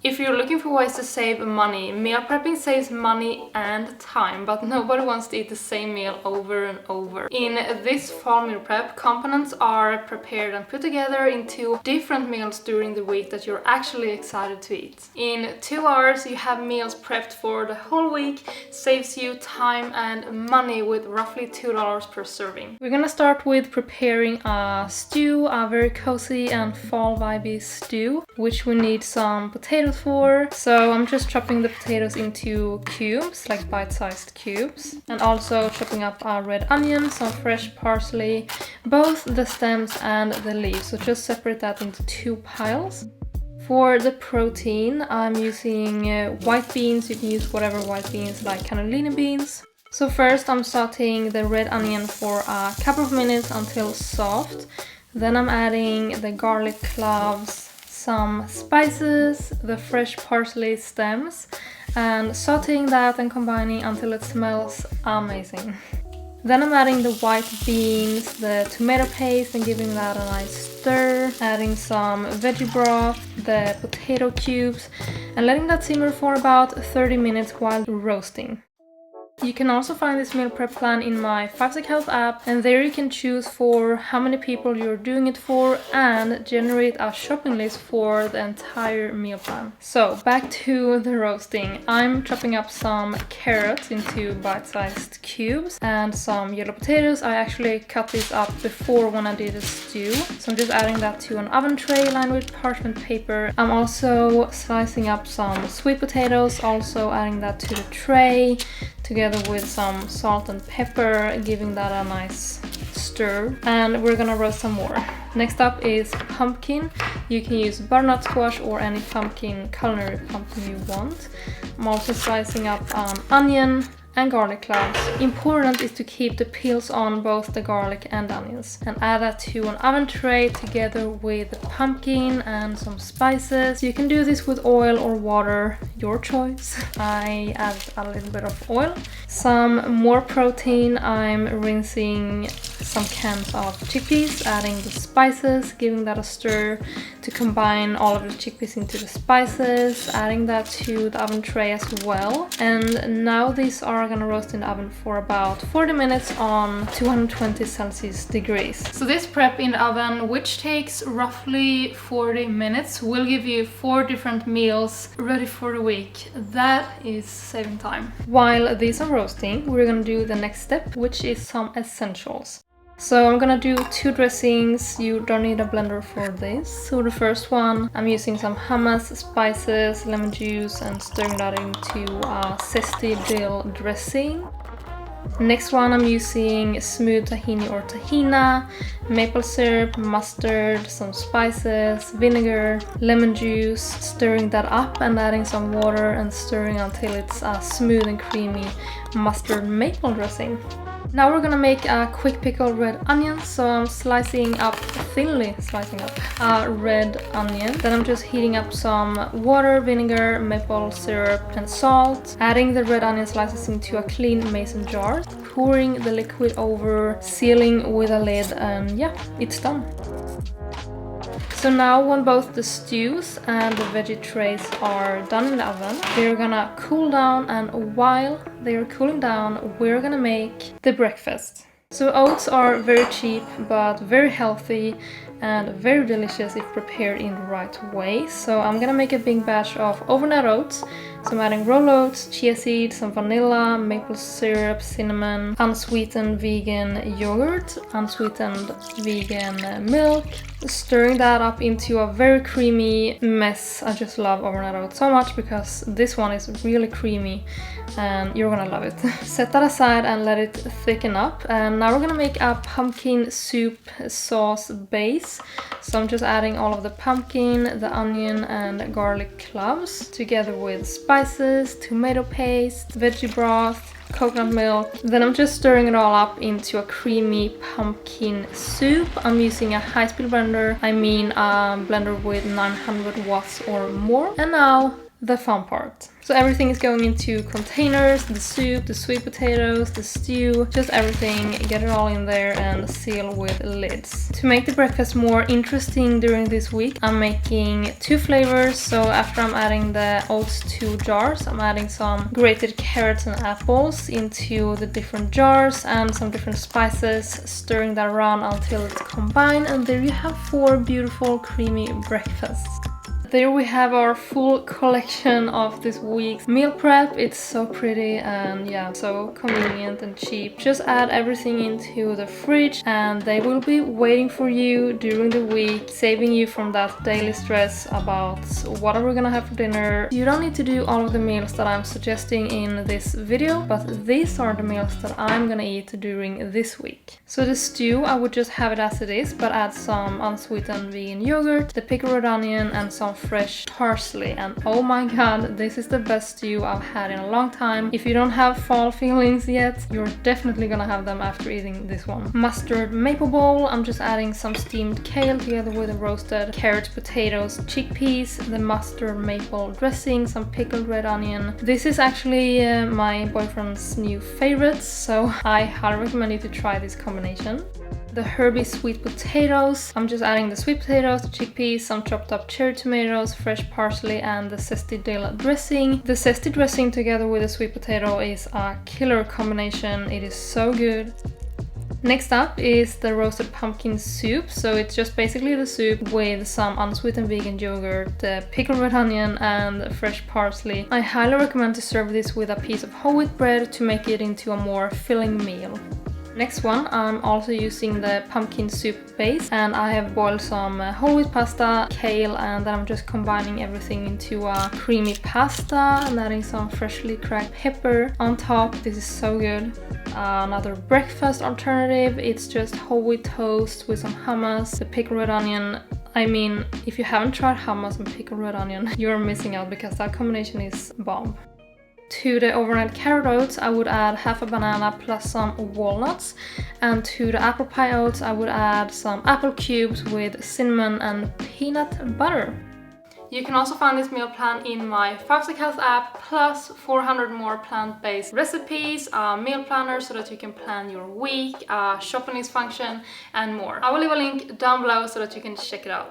If you're looking for ways to save money, meal prepping saves money and time, but nobody wants to eat the same meal over and over. In this fall meal prep, components are prepared and put together into different meals during the week that you're actually excited to eat. In 2 hours, you have meals prepped for the whole week, saves you time and money with roughly $2 per serving. We're gonna start with preparing a stew, a very cozy and fall vibey stew, which we need some potatoes for. So I'm just chopping the potatoes into cubes, like bite-sized cubes, and also chopping up a red onion, some fresh parsley, both the stems and the leaves, so just separate that into 2 piles. For the protein, I'm using white beans. You can use whatever white beans, like cannellini beans. So first I'm sauteing the red onion for a couple of minutes until soft. Then I'm adding the garlic cloves, some spices, the fresh parsley stems, and sauteing that and combining until it smells amazing. Then I'm adding the white beans, the tomato paste, and giving that a nice stir. Adding some veggie broth, the potato cubes, and letting that simmer for about 30 minutes while roasting. You can also find this meal prep plan in my Fivesec Health app, and there you can choose for how many people you're doing it for and generate a shopping list for the entire meal plan. So back to the roasting. I'm chopping up some carrots into bite-sized cubes and some yellow potatoes. I actually cut these up before when I did a stew. So I'm just adding that to an oven tray lined with parchment paper. I'm also slicing up some sweet potatoes, also adding that to the tray, together with some salt and pepper, giving that a nice stir. And we're gonna roast some more. Next up is pumpkin. You can use butternut squash or any pumpkin, culinary pumpkin you want. I'm also slicing up onion and garlic cloves. Important is to keep the peels on both the garlic and onions, and add that to an oven tray together with the pumpkin and some spices. You can do this with oil or water, your choice. I add a little bit of oil. Some more protein. I'm rinsing some cans of chickpeas, adding the spices, giving that a stir to combine all of the chickpeas into the spices, adding that to the oven tray as well. And now these are gonna roast in the oven for about 40 minutes on 220 Celsius degrees. So this prep in the oven, which takes roughly 40 minutes, will give you 4 different meals ready for the week. That is saving time. While these are roasting, we're gonna do the next step, which is some essentials. So I'm gonna do 2 dressings. You don't need a blender for this. So the first one, I'm using some hummus, spices, lemon juice, and stirring that into a zesty dill dressing. Next one, I'm using smooth tahini or tahina, maple syrup, mustard, some spices, vinegar, lemon juice, stirring that up and adding some water and stirring until it's a smooth and creamy mustard maple dressing. Now we're gonna make a quick pickled red onion, so I'm thinly slicing up a red onion. Then I'm just heating up some water, vinegar, maple syrup, and salt. Adding the red onion slices into a clean mason jar, pouring the liquid over, sealing with a lid, and yeah, it's done. So now when both the stews and the veggie trays are done in the oven, they're gonna cool down, and while they're cooling down, we're gonna make the breakfast. So oats are very cheap but very healthy and very delicious if prepared in the right way. So I'm gonna make a big batch of overnight oats. So I'm adding roll oats, chia seeds, some vanilla, maple syrup, cinnamon, unsweetened vegan yogurt, unsweetened vegan milk. Stirring that up into a very creamy mess. I just love overnight oats so much because this one is really creamy and you're gonna love it. Set that aside and let it thicken up. And now we're gonna make a pumpkin soup sauce base. So I'm just adding all of the pumpkin, the onion, and garlic cloves together with spices, tomato paste, veggie broth, coconut milk. Then I'm just stirring it all up into a creamy pumpkin soup. I'm using a high-speed blender, I mean a blender with 900 watts or more. And now the fun part. So everything is going into containers, the soup, the sweet potatoes, the stew, just everything, get it all in there and seal with lids. To make the breakfast more interesting during this week, I'm making 2 flavors. So after I'm adding the oats to jars, I'm adding some grated carrots and apples into the different jars and some different spices, stirring that around until it's combined, and there you have 4 beautiful creamy breakfasts. There we have our full collection of this week's meal prep. It's so pretty and yeah, so convenient and cheap. Just add everything into the fridge and they will be waiting for you during the week, saving you from that daily stress about what are we gonna have for dinner. You don't need to do all of the meals that I'm suggesting in this video, but these are the meals that I'm gonna eat during this week. So the stew, I would just have it as it is, but add some unsweetened vegan yogurt, the pickled red onion and some fresh parsley, and oh my god, this is the best stew I've had in a long time. If you don't have fall feelings yet, you're definitely gonna have them after eating this one. Mustard maple bowl, I'm just adding some steamed kale together with the roasted carrots, potatoes, chickpeas, the mustard maple dressing, some pickled red onion. This is actually my boyfriend's new favorite, so I highly recommend you to try this combination. The herby sweet potatoes, I'm just adding the sweet potatoes, the chickpeas, some chopped up cherry tomatoes, fresh parsley and the zesty dill dressing. The zesty dressing together with the sweet potato is a killer combination, it is so good. Next up is the roasted pumpkin soup, so it's just basically the soup with some unsweetened vegan yogurt, the pickled red onion and fresh parsley. I highly recommend to serve this with a piece of whole wheat bread to make it into a more filling meal. Next one, I'm also using the pumpkin soup base and I have boiled some whole wheat pasta, kale, and then I'm just combining everything into a creamy pasta and adding some freshly cracked pepper on top. This is so good. Another breakfast alternative, it's just whole wheat toast with some hummus, the pickled red onion. I mean, if you haven't tried hummus and pickled red onion, you're missing out because that combination is bomb. To the overnight carrot oats, I would add half a banana plus some walnuts, and to the apple pie oats, I would add some apple cubes with cinnamon and peanut butter. You can also find this meal plan in my Fivesec Health app, plus 400 more plant-based recipes, a meal planner so that you can plan your week, a shopping list function, and more. I will leave a link down below so that you can check it out.